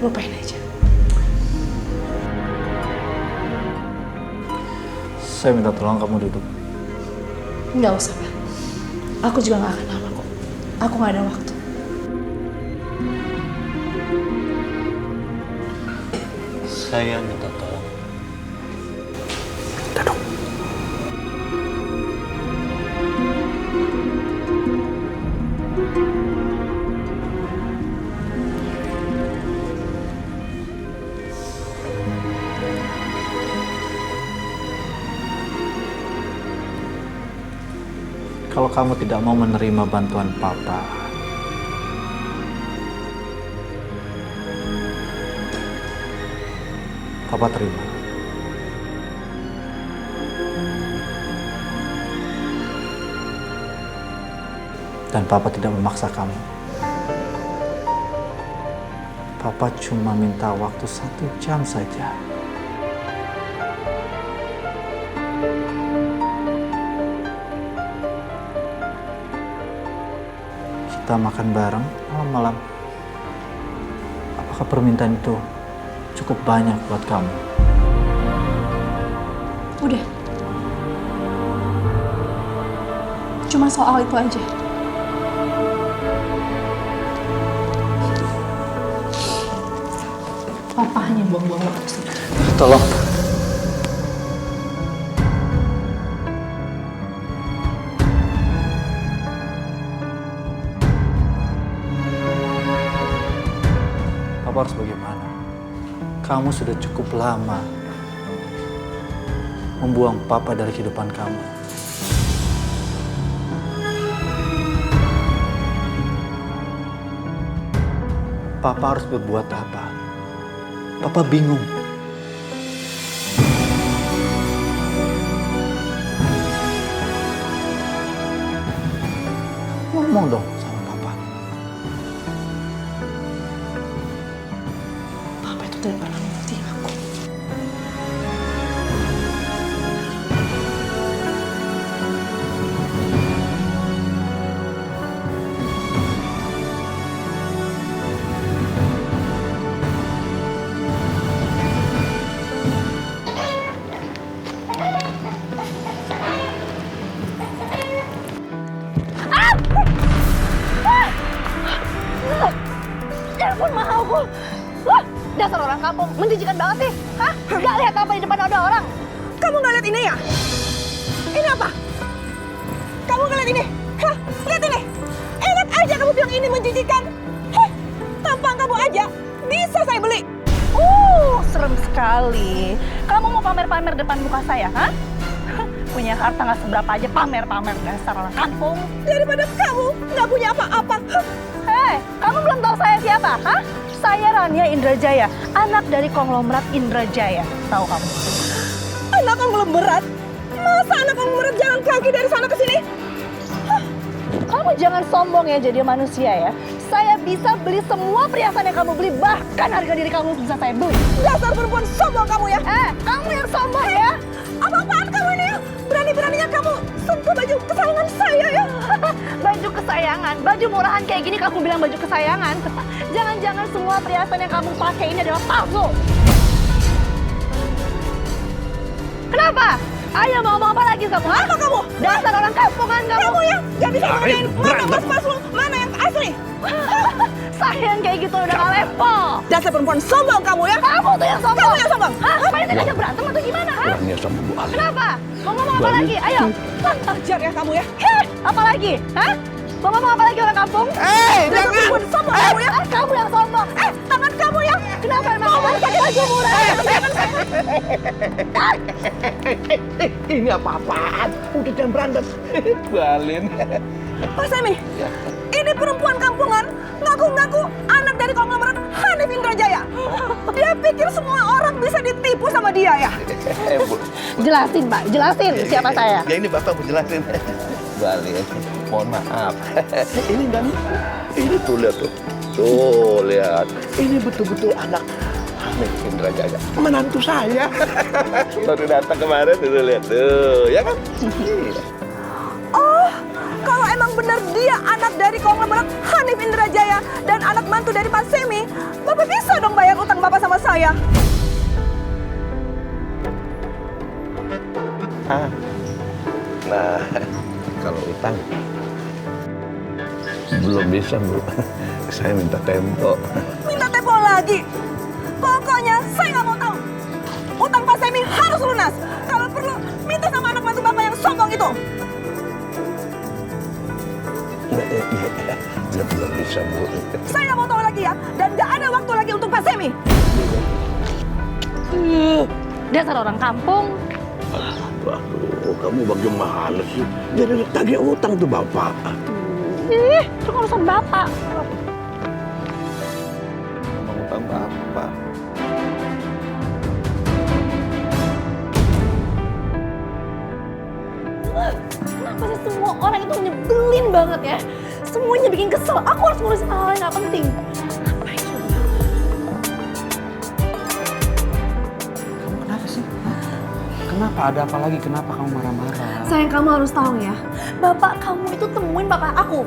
lupain aja. Saya minta tolong kamu duduk. Nggak usah, Pak. Aku juga nggak akan lama kok. Aku nggak ada waktu. Saya minta tolong. Duduk. Kalau kamu tidak mau menerima bantuan Papa, Papa terima. Dan Papa tidak memaksa kamu. Papa cuma minta waktu 1 jam saja. Kita makan bareng malam-malam. Apakah permintaan itu cukup banyak buat kamu? Udah. Cuma soal itu aja. Papa hanya buang-buang waktu sih. Tolong. Papa harus bagaimana? Kamu sudah cukup lama membuang Papa dari kehidupan kamu. Papa harus berbuat apa? Papa bingung. Ngomong dong sama Papa. Papa itu tidak pernah mengerti aku. Ya ampun, mahalku. Wah, dasar orang kampung, menjijikan banget sih. Hah? Gak lihat apa di depan ada orang? Kamu nggak lihat ini ya? Ini apa? Kamu nggak lihat ini? Hah? Lihat ini. Enak aja kamu bilang ini menjijikan. Heh, tampang kamu aja bisa saya beli. Serem sekali. Kamu mau pamer-pamer depan muka saya, hah? Punya harta nggak seberapa aja pamer-pamer, dasar orang kampung. Daripada kamu nggak punya apa-apa. Hei, kamu belum tahu saya siapa, hah? Saya Rania Indrajaya, anak dari konglomerat Indrajaya. Tahu kamu? Anak konglomerat? Masa anak konglomerat jalan kaki dari sana ke sini? Kamu jangan sombong ya jadi manusia ya. Saya bisa beli semua perhiasan yang kamu beli, bahkan harga diri kamu bisa saya beli. Dasar perempuan sombong kamu ya. Kamu yang sombong ya. Apa-apaan kamu ini ya? Berani-beraninya kamu sentuh baju kesayangan saya ya. Baju kesayangan, baju murahan kayak gini kamu bilang baju kesayangan. Jangan-jangan semua perhiasan yang kamu pakai ini adalah palsu. Kenapa? Ayo mau ngomong apa lagi kamu? Apa kamu? Dasar orang kampungan kamu. Kamu ya gak bisa bedain mana mas palsu, mana yang asli. Saya yang kayak gitu udah gak level. Dasar perempuan sombong kamu ya. Kamu tuh yang sombong. Kamu yang sombong. Hah? Ngapain sih ngajak berantem atau gimana? Hah? Orangnya sama Bu Ali. Kenapa? Mau ngomong apa lagi? Ayo. Ajar ya kamu ya. Apa lagi? Hah? Mau ngomong apa lagi orang kampung? Dasar perempuan sombong kamu ya. Kamu yang sombong. Tangan kamu ya. Kenapa emang kamu harus pakai baju murah? Ini apa-apaan? Udah jangan berantem. Balin. Pak Semi, ini perempuan kampungan ngaku-ngaku anak dari konglomerat Hanif Indrajaya. Dia pikir semua orang bisa ditipu sama dia ya. Bu. Jelasin Pak, jelasin siapa saya. Ya ini Bapak mau jelasin. Balin, mohon maaf. Ini enggak nih. Ini tuh lihat tuh. Tuh lihat. Ini betul-betul anak Hanif Indrajaya. Menantu saya. Baru datang kemarin tuh lihat tuh, ya kan? Oh, kalau emang benar dia anak dari konglomerat Hanif Indrajaya dan anak mantu dari Pak Semi, Bapak bisa dong bayar bisa, Bu. Saya minta tempo. Minta tempo lagi. Pokoknya saya nggak mau tahu. Utang Pak Semi harus lunas. Kalau perlu, minta sama anak mantu Bapak yang sombong itu. Belum bisa, Bu. Saya nggak mau tahu lagi ya. Dan nggak ada waktu lagi untuk Pak Semi. Dasar orang kampung. Aduh, kamu bagaimana sih? Jadi tagih utang tuh Bapak. Itu kan urusan Bapak. Mau utang Bapak. Kenapa sih semua orang itu nyebelin banget ya? Semuanya bikin kesel. Aku harus ngurusin hal-hal yang gak penting. Ngapain coba? Kamu kenapa sih? Hah? Kenapa? Ada apa lagi? Kenapa kamu marah-marah? Sayang, kamu harus tahu ya. Bapak kamu itu temuin papa aku.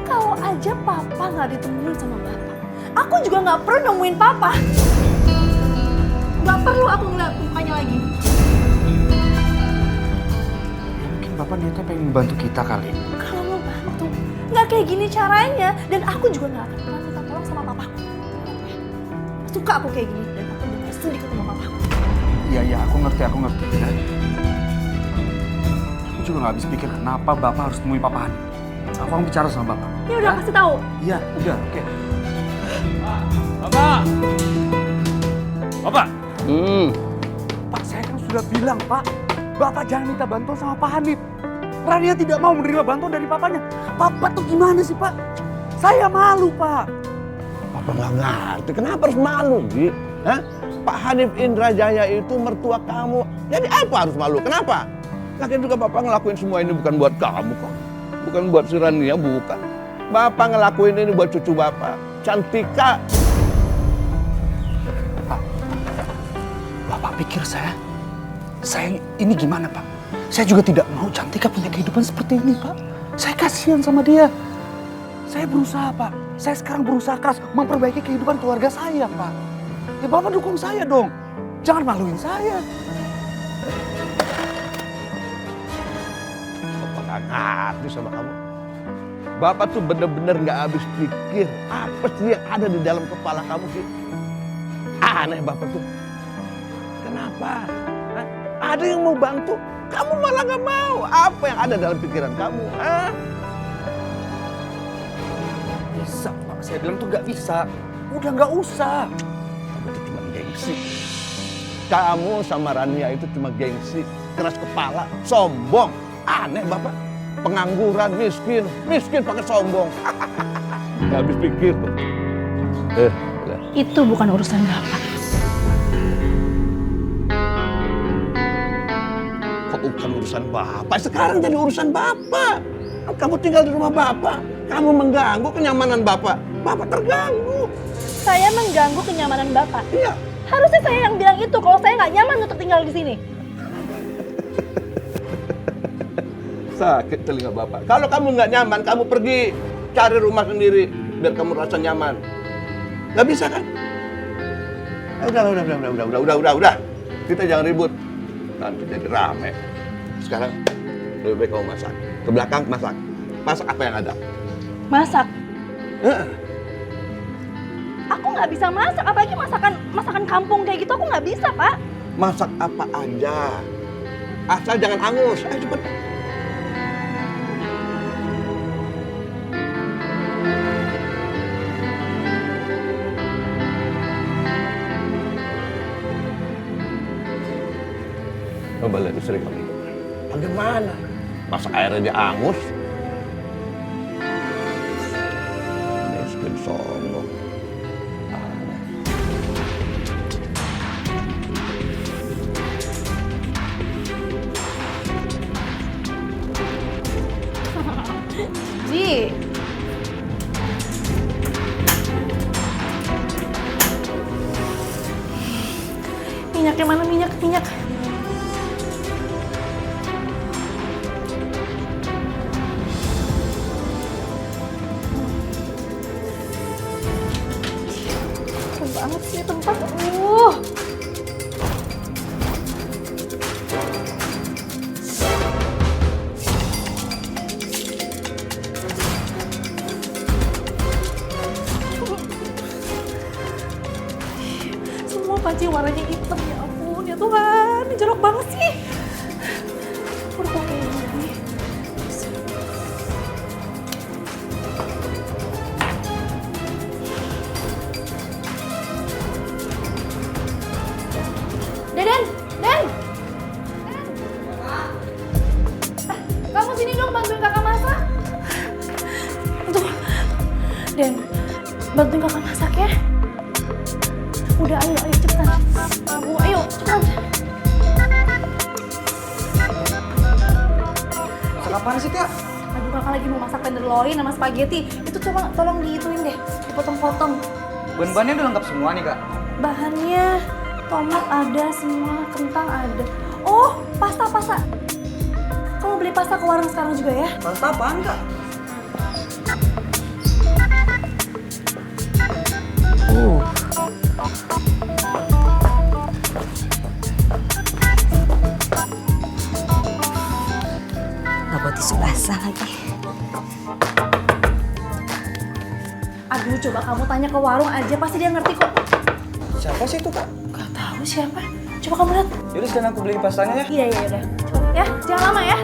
Kalau aja papa gak ditemuin sama bapak, aku juga gak perlu nemuin papa. Gak perlu aku ngeliat mukanya lagi. Mungkin Bapak niatnya pengen bantu kita kali. Kalau mau bantu, nggak kayak gini caranya. Dan aku juga nggak akan pernah minta tolong sama papaku. Suka aku kayak gini dan aku udah sudi ketemu papaku. Iya, aku ngerti ya. Aku juga nggak habis pikir kenapa Bapak harus temui Papa Hanif. Aku akan bicara sama Bapak. Ya udah, kasih tahu. Iya, udah, oke. Bapak! Pak, saya kan sudah bilang, Pak. Bapak jangan minta bantuan sama Pak Hanif. Rania tidak mau menerima bantuan dari papanya. Bapak tuh gimana sih, Pak? Saya malu, Pak. Papa nggak ngerti. Kenapa harus malu, Gi? Hah? Pak Hanif Indrajaya itu mertua kamu. Jadi apa harus malu? Kenapa? Lagian juga Bapak ngelakuin semua ini bukan buat kamu kok. Bukan buat si Rania, bukan. Bapak ngelakuin ini buat cucu Bapak, Cantika. Bapak pikir saya ini gimana, Pak? Saya juga tidak mau Cantika punya kehidupan seperti ini, Pak. Saya kasihan sama dia. Saya berusaha, Pak. Saya sekarang berusaha keras memperbaiki kehidupan keluarga saya, Pak. Ya Bapak dukung saya dong. Jangan maluin saya. Bapak nggak ngerti sama kamu. Bapak tuh bener-bener nggak habis pikir apa sih yang ada di dalam kepala kamu sih. Aneh Bapak tuh. Kenapa? Hah? Ada yang mau bantu, kamu malah nggak mau. Apa yang ada dalam pikiran kamu? Hah? Bisa, Pak. Saya bilang tuh nggak bisa. Udah nggak usah. Kamu itu cuma gengsi. Kamu sama Rania itu cuma gengsi, keras kepala, sombong. Aneh Bapak. Pengangguran, miskin pakai sombong. Nggak habis pikir tuh. Udah. Itu bukan urusan bapak. Kok bukan urusan Bapak? Sekarang jadi urusan Bapak. Kamu tinggal di rumah Bapak. Kamu mengganggu kenyamanan Bapak. Bapak terganggu. Saya mengganggu kenyamanan bapak. Iya. Harusnya saya yang bilang itu kalau saya nggak nyaman untuk tinggal di sini. Sakit telinga Bapak. Kalau kamu nggak nyaman, kamu pergi cari rumah sendiri biar kamu rasa nyaman. Nggak bisa kan? Udah. Kita jangan ribut. Nanti jadi rame. Sekarang lebih baik kamu masak. Ke belakang masak. Masak apa yang ada? Masak. Heeh. Aku nggak bisa masak, apalagi masakan kampung kayak gitu aku nggak bisa, Pak. Masak apa aja. Asal jangan hangus. Ayo cepet. Coba lihat istri kamu. Bagaimana? Masak airnya dia angus. Miskin sombong. Aneh. Ji. Minyaknya mana minyak? Banget sih tempat. panci warnanya hitam, ya ampun, ya Tuhan, ini jorok banget sih. Udah kok kayak gini. Den! Kamu sini dong bantuin kakak masak. Tuh, Den, bantuin kakak masak ya. Udah, ayo cepetan. Ayo cepetan. Masak apaan sih, Kak? Aduh, kakak lagi mau masak tenderloin sama spaghetti. Itu coba tolong diituin deh, dipotong-potong. Bahan-bahannya udah lengkap semua nih, Kak. Bahannya tomat ada semua, kentang ada. Oh, pasta. Kamu beli pasta ke warung sekarang juga ya? Pasta apaan, Kak? Gak buat tisu basah lagi. Aduh, coba kamu tanya ke warung aja, pasti dia ngerti kok. Siapa sih itu, Kak? Gak tahu siapa. Coba kamu lihat. Yaudah sekarang aku beliin pastanya ya. Iya, udah. Coba ya, jangan lama ya.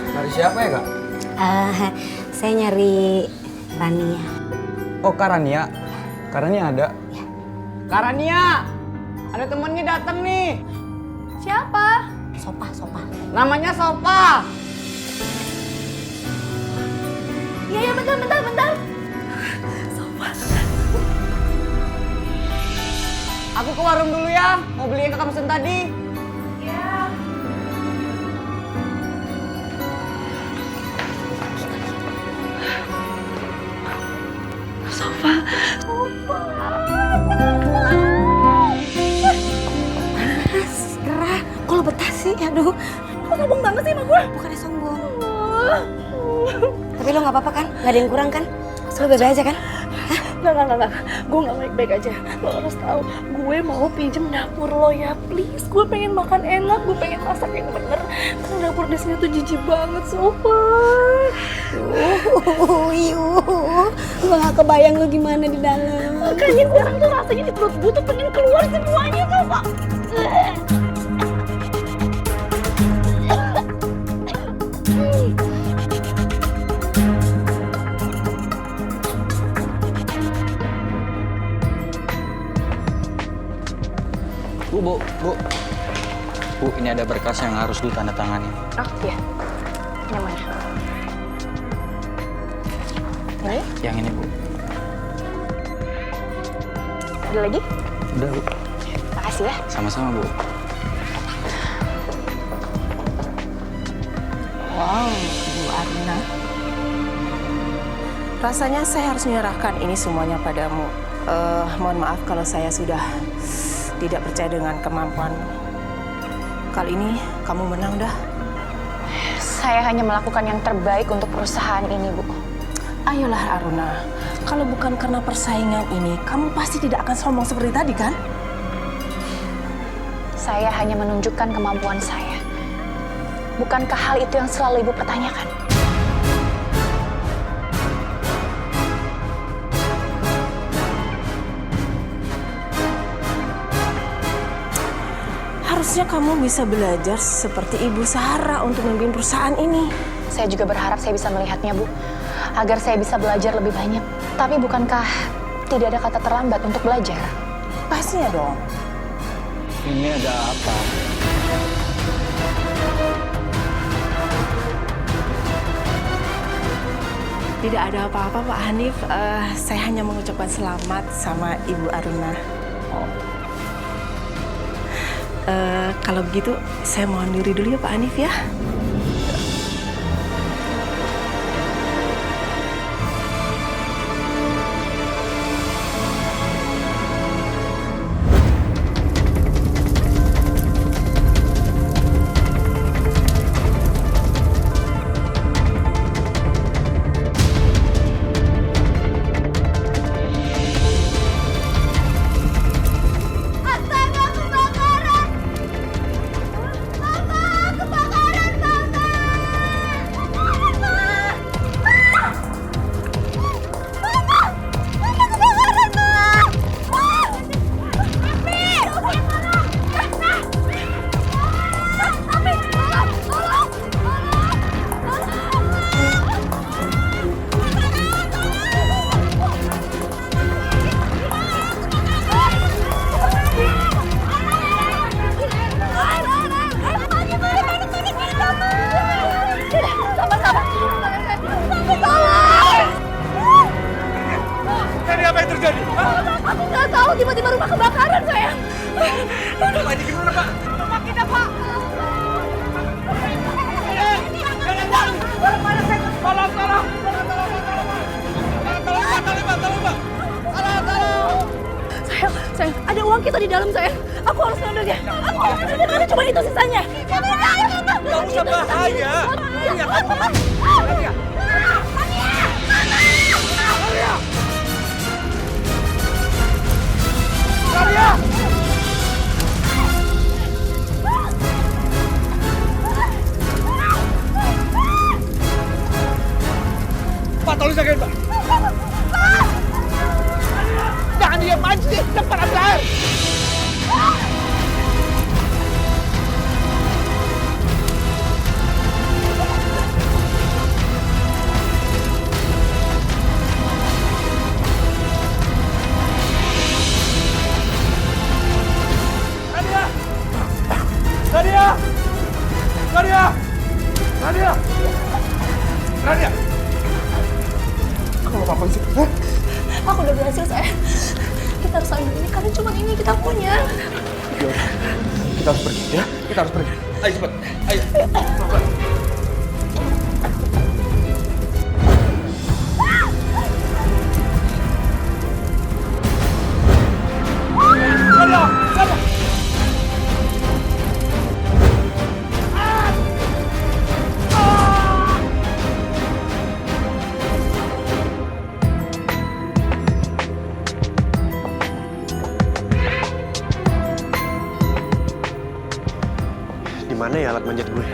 Dari siapa ya, Kak? Saya nyari Rania. Oh, Karania. Karania ada. Karania! Ada temennya datang nih. Siapa? Sopa. Namanya Sopa. Iya, bentar. Sopa. Aku ke warung dulu ya. Mau beli yang kakak pesen tadi. Iya. Sofa. Gerah, kok lo betah sih? Aduh, Kok sombong banget sih sama gue? bukannya sombong. Tapi lo gak apa-apa kan? Gak ada yang kurang kan? Lo bebas aja kan? Enggak. Gue gak baik-baik aja. Lo harus tahu, gue mau pinjem dapur lo ya, please. Gue pengen makan enak, gue pengen masak yang bener. Karena dapur di sini tuh jijik banget, Sofa. Gue gak kebayang lo gimana di dalam. Makanya sekarang tuh rasanya di perut gue tuh pengen keluar semuanya, Sofa. Bu, ini ada berkas yang harus ditandatangani. Oh iya, yang mana? Ini? Yang ini, Bu. Ada lagi? Udah, Bu. Makasih ya. Sama-sama, Bu. Wow, Bu Arna. Rasanya saya harus menyerahkan ini semuanya padamu. Mohon maaf kalau saya sudah tidak percaya dengan kemampuanmu. Kali ini kamu menang dah. Saya hanya melakukan yang terbaik untuk perusahaan ini, Bu. Ayolah Aruna, kalau bukan karena persaingan ini, kamu pasti tidak akan sombong seperti tadi kan? Saya hanya menunjukkan kemampuan saya. Bukankah hal itu yang selalu Ibu pertanyakan? Harusnya kamu bisa belajar seperti Ibu Sarah untuk memimpin perusahaan ini. Saya juga berharap saya bisa melihatnya, Bu. Agar saya bisa belajar lebih banyak. Tapi bukankah tidak ada kata terlambat untuk belajar? Pastinya dong. Ini ada apa? Tidak ada apa-apa Pak Hanif. Saya hanya mengucapkan selamat sama Ibu Aruna. Kalau begitu, saya mohon diri dulu ya Pak Hanif ya. Astaga, kebakaran! Mama, kebakaran, Aku nggak tahu tiba-tiba rumah kebakaran sayang. Pak, ini gimana Pak? Rumah kita, Pak. Sayang, ada uang kita di dalam sayang. Aku harus ngambilnya. Aku harus ngambilnya. Cuma itu sisanya. Gak usah bahaya. Pak, tolong jagain Pak. Jangan diam aja sih, cepat ambil air. Nadia! Nadia! Nadia! Nadia! Kamu apa sih? Hah? Aku udah berhasil sayang. Kita harus ambil ini karena cuma ini yang kita punya. Yaudah, kita harus pergi ya. Kita harus pergi. Ayo cepat. Ayo. Nadia! Nadia! Di mana ya alat manjat gue?